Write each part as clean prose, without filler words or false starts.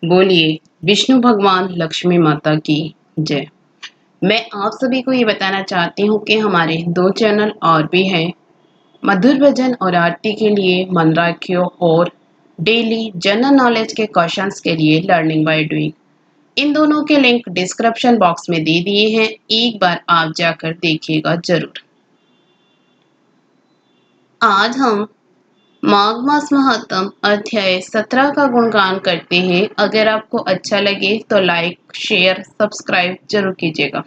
बोलिए विष्णु भगवान लक्ष्मी माता की जय। मैं आप सभी को ये बताना चाहती हूँ कि हमारे 2 चैनल और भी हैं। मधुर भजन और आरती के लिए मन राखियो और डेली जनरल नॉलेज के क्वेश्चंस के लिए लर्निंग बाय डूइंग। इन दोनों के लिंक डिस्क्रिप्शन बॉक्स में दे दिए हैं। एक बार आप जाकर देखिएगा जरूर। आज हम माघ मास महात्म अध्याय 17 का गुणगान करते हैं। अगर आपको अच्छा लगे तो लाइक शेयर सब्सक्राइब जरूर कीजिएगा।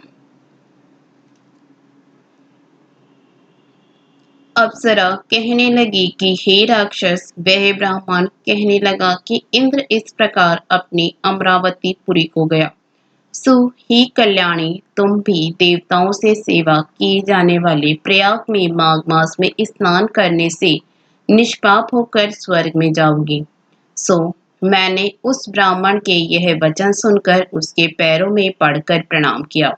अप्सरा कहने लगी कि हे राक्षस, वह ब्राह्मण कहने लगा कि इंद्र इस प्रकार अपनी अमरावती पुरी को गया। सु ही कल्याणी, तुम भी देवताओं से सेवा किए जाने वाले प्रयाग में माघ मास में स्नान करने से निष्पाप होकर स्वर्ग में जाओगी। सो मैंने उस ब्राह्मण के यह वचन सुनकर उसके पैरों में पड़कर प्रणाम किया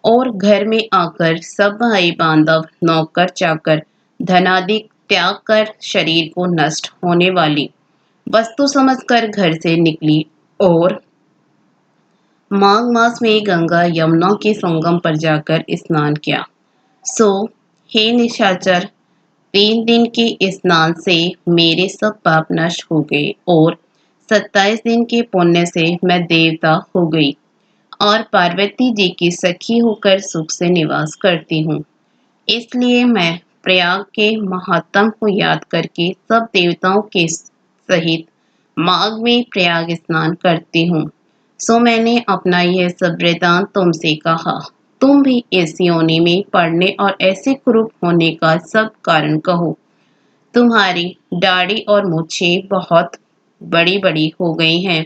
और घर में आकर सब भाई बांधव नौकर चाकर धनादि त्याग कर शरीर को नष्ट होने वाली वस्तु समझकर घर से निकली और माघ मास में गंगा यमुना के संगम पर जाकर स्नान किया। सो हे निशाचर, 3 दिन के स्नान से मेरे सब पाप नष्ट हो गए और 27 दिन के पुण्य से मैं देवता हो गई और पार्वती जी की सखी होकर सुख से निवास करती हूँ। इसलिए मैं प्रयाग के महात्म को याद करके सब देवताओं के सहित माघ में प्रयाग स्नान करती हूँ। सो मैंने अपना यह सब वृतांत तुमसे कहा। तुम भी इस योनि में पड़ने और ऐसे कुरूप होने का सब कारण कहो। तुम्हारी दाढ़ी और मूछें बहुत बड़ी बड़ी हो गई हैं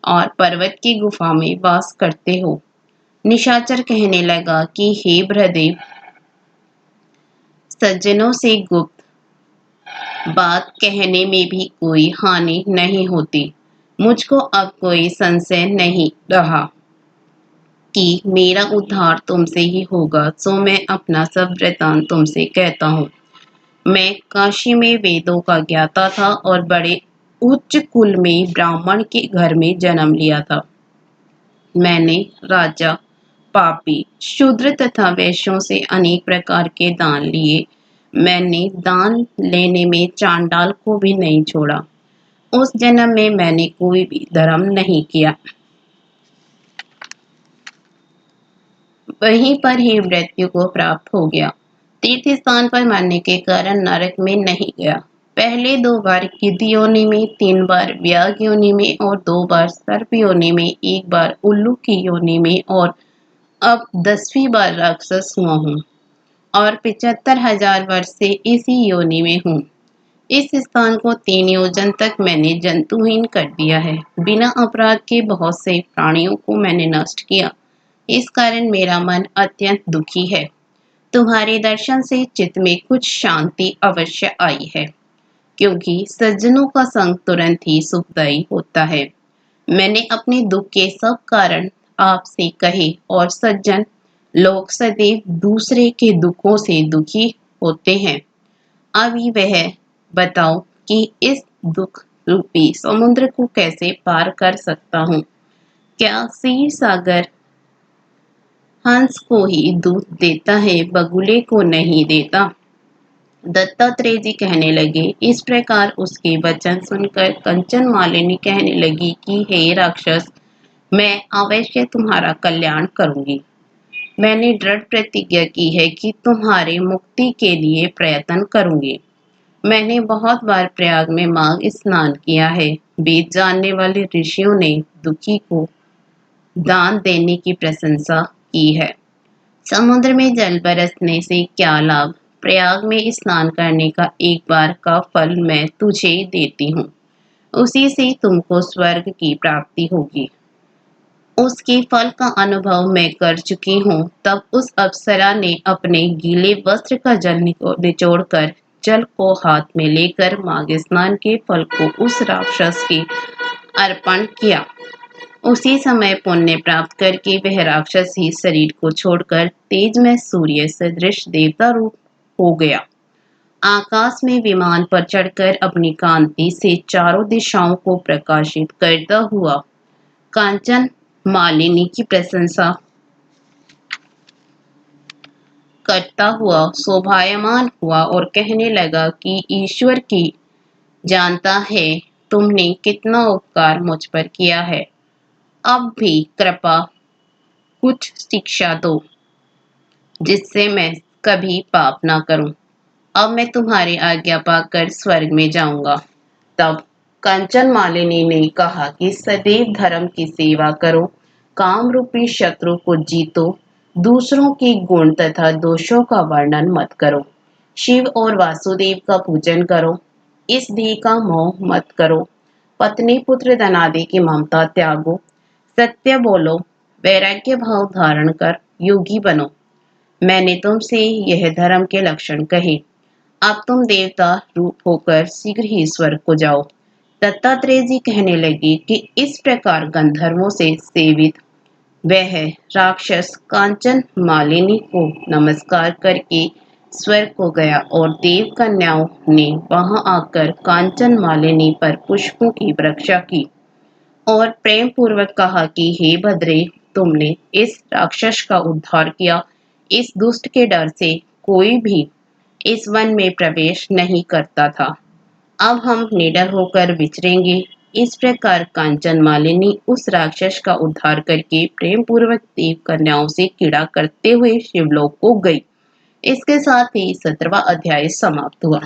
और पर्वत की गुफा में वास करते हो। निशाचर कहने लगा कि हे बृहदेव, सज्जनों से गुप्त बात कहने में भी कोई हानि नहीं होती। मुझको अब कोई संशय नहीं रहा कि मेरा उद्धार तुमसे ही होगा। सो मैं अपना सब वृतांत तुमसे कहता हूँ। मैं काशी में वेदों का ज्ञाता था और बड़े उच्च कुल में ब्राह्मण के घर में जन्म लिया था। मैंने राजा, पापी, शूद्र तथा वैश्यों से अनेक प्रकार के दान लिए। मैंने दान लेने में चांडाल को भी नहीं छोड़ा। उस जन्म में मैंने कोई भी धर्म नहीं किया। वहीं पर ही मृत्यु को प्राप्त हो गया। तीर्थ स्थान पर मरने के कारण नरक में नहीं गया। पहले 2 बार गिद्ध योनि में, 3 बार व्याघ्र योनि में और 2 बार सर्प योनि में, 1 बार उल्लू की योनि में और अब 10वीं बार राक्षस हुआ हूँ और 75,000 वर्ष से इसी योनि में हूँ। इस स्थान को 3 योजन तक मैंने जंतुहीन कर दिया है। बिना अपराध के बहुत से प्राणियों को मैंने नष्ट किया। इस कारण मेरा मन अत्यंत दुखी है। तुम्हारे दर्शन से चित्त में कुछ शांति अवश्य आई है, क्योंकि सज्जनों का संग तुरंत ही सुखदायी होता है। मैंने अपने दुख के सब कारण आपसे कहे और सज्जन लोग सदैव दूसरे के दुखों से दुखी होते हैं। अभी वह बताओ कि इस दुख रूपी समुद्र को कैसे पार कर सकता हूँ। क्या क्षीर सागर हंस को ही दूध देता है, बगुले को नहीं देता? दत्तात्रेय जी कहने लगे। इस प्रकार उसके वचन सुनकर कंचन मालिनी कहने लगी कि हे राक्षस, मैं अवश्य तुम्हारा कल्याण करूंगी। मैंने दृढ़ प्रतिज्ञा की है कि तुम्हारे मुक्ति के लिए प्रयत्न करूंगी। मैंने बहुत बार प्रयाग में माघ स्नान किया है। वेद जानने वाले ऋषियों ने दुखी को दान देने की प्रशंसा की है। समुद्र में जल बरसने से क्या लाभ? प्रयाग में स्नान करने का एक बार का फल मैं तुझे देती हूँ। उसी से तुमको स्वर्ग की प्राप्ति होगी। उसके फल का अनुभव मैं कर चुकी हूँ। तब उस अप्सरा ने अपने गीले वस्त्र का जल निचोड़कर जल को हाथ में लेकर माघ स्नान के फल को उस राक्षस के अर्पण किया। उसी समय पुण्य प्राप्त करके वह राक्षस ही शरीर को छोड़कर तेज में सूर्य सदृश देवता रूप हो गया। आकाश में विमान पर चढ़कर अपनी कांति से चारों दिशाओं को प्रकाशित करता हुआ कांचन मालिनी की प्रशंसा करता हुआ शोभायमान हुआ और कहने लगा कि ईश्वर की जानता है तुमने कितना उपकार मुझ पर किया है। अब भी कृपा कुछ शिक्षा दो जिससे मैं कभी पाप ना करूं। अब मैं तुम्हारी आज्ञा पाकर स्वर्ग में जाऊंगा। तब कंचन मालिनी ने कहा कि सदैव धर्म की सेवा करो, काम रूपी शत्रु को जीतो, दूसरों के गुण तथा दोषों का वर्णन मत करो, शिव और वासुदेव का पूजन करो, इस देह का मोह मत करो, पत्नी पुत्र धनादि की ममता त्यागो, सत्य बोलो, वैराग्य भाव धारण कर योगी बनो। मैंने तुमसे यह धर्म के लक्षण कहे। अब तुम देवता रूप होकर शीघ्र ही स्वर्ग को जाओ। दत्तात्रेय जी कहने लगे कि इस प्रकार गंधर्वों से सेवित वह राक्षस कांचन मालिनी को नमस्कार करके स्वर्ग को गया और देव कन्याओं ने वहां आकर कांचन मालिनी पर पुष्पों की वर्षा की और प्रेम पूर्वक कहा कि हे भद्रे, तुमने इस राक्षस का उद्धार किया। इस दुष्ट के डर से कोई भी इस वन में प्रवेश नहीं करता था। अब हम निडर होकर विचरेंगे। इस प्रकार कांचन मालिनी उस राक्षस का उद्धार करके प्रेम पूर्वक देव कन्याओं से क्रीड़ा करते हुए शिवलोक को गई। इसके साथ ही 17वां अध्याय समाप्त हुआ।